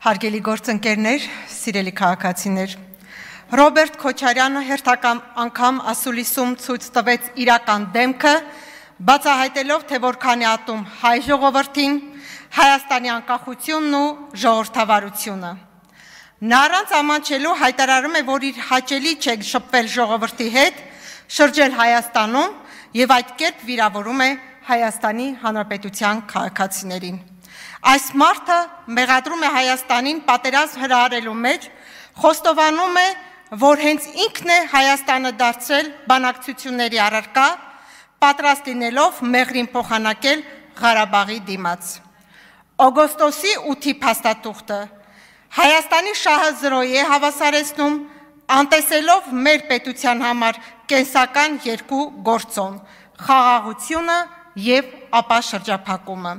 Հարգելի գործընկերներ, սիրելի քաղաքացիներ, Ռոբերտ Քոչարյանը հերթական անգամ ասուլիսում ցույց տվեց իրական դեմքը, բացահայտելով, թե որքան է ատում հայ ժողովրդին, Հայաստանի անկախությունն ու ժողովրդավարությունը։ Նա առանց ամանչելու հայտարարում է, որ իր հաճելի չէ շփվել ժողովրդի հետ, շրջել Հայաստանում եւ այդ կերպ վիրավորում է Հայաստանի Հանրապետության քաղաքացիներին։ Այս մարդը մեղադրում է Հայաստանին պատերազմ հրահրելու մեջ, խոստովանում է, որ հենց ինքն է Հայաստանը դարձրել բանակցությունների առարկա, պատրաստ լինելով մեղրին փոխանակել Ղարաբաղի դիմաց։ Օգոստոսի 8-ի փաստաթուղթը Հայաստանի շահը զրոյի է հավասարեցնում, անտեսելով մեր պետության համար կենսական երկու գործոն՝ խաղաղությունը եւ ապա շրջափակումը։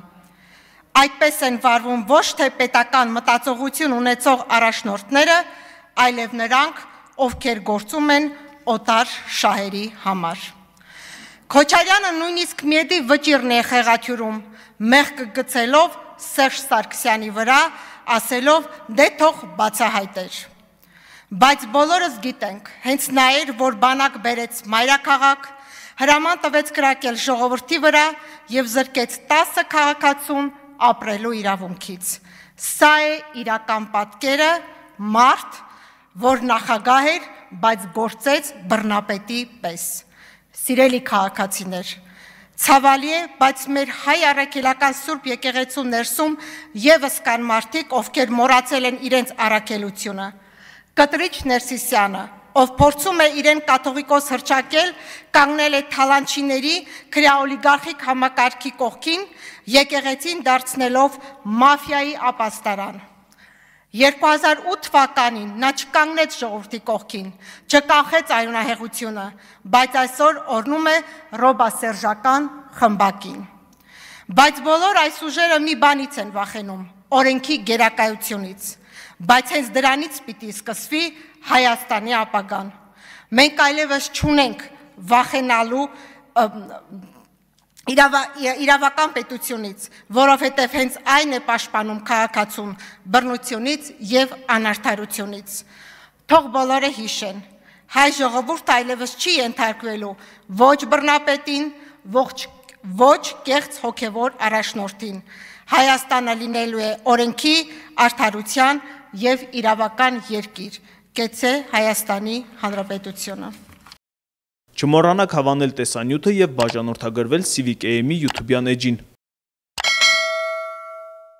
Այդպես են վարվում ոչ թե պետական մտածողություն ունեցող առաջնորդները, այլև նրանք, ովքեր գործում են օտար շահերի համար։ Քոչարյանը նույնիսկ միեդի վճիրն է խեղաթյուրում, մեղք գցելով Սերժ Սարգսյանի վրա, ասելով դե թող բացահայտեր։ Բայց բոլորս գիտենք, հենց նա էր, որ բանակ բերեց մայրաքաղաք, հրաման տվեց կրակել ժողովրդի վրա եւ զրկեց 10 քաղաքացուն ապրելու իրավունքից։ Սա է իրական պատկերը, մարդ, որ նախագահ էր, բայց գործեց բռնապետի պես։ Սիրելի քաղաքացիներ, ցավալի է, բայց մեր հայ առաքելական Սուրբ եկեղեցու ներսում եւս կան մարդիկ, ովքեր մոռացել են իրենց առաքելությունը։ Կտրիչ Ներսիսյանը, ով փորձում է իրեն կաթողիկոս հռչակել, կանգնել է թալանչիների քրեաօլիգարխիկ համակարգի կողքին, եկեղեցին դարձնելով մաֆիայի ապաստարան։ 2008 թվականին նա չկանգնեց ժողովրդի կողքին, չկանխեց արյունահեղությունը, բայց այսօր օրնում է ռոբասերժական խմբակին։ Բայց բոլոր այս ուժերը մի բանից են վախենում՝ օրենքի գերակայությունից, բայց հենց դրանից պիտի սկսվի Հայաստանի ապագան։ Մենք այլևս չունենք վախենալու իրավական պետությունից, որովհետև հենց այն է պաշտպանում քաղաքացուն բռնությունից եւ անարդարությունից։ Թող բոլորը հիշեն, հայ ժողովուրդը այլևս չի ենթարկվելու ոչ բռնապետին, ոչ կեղծ հոգևոր առաջնորդին։ Հայաստանը լինելու է օրենքի, արդարության եւ իրավական երկիր։ Կեցե Հայաստանի Հանրապետությունը։ Չմոռանաք հավանել տեսանյութը եւ բաժանորդագրվել Civic AM-ի YouTube-յան էջին։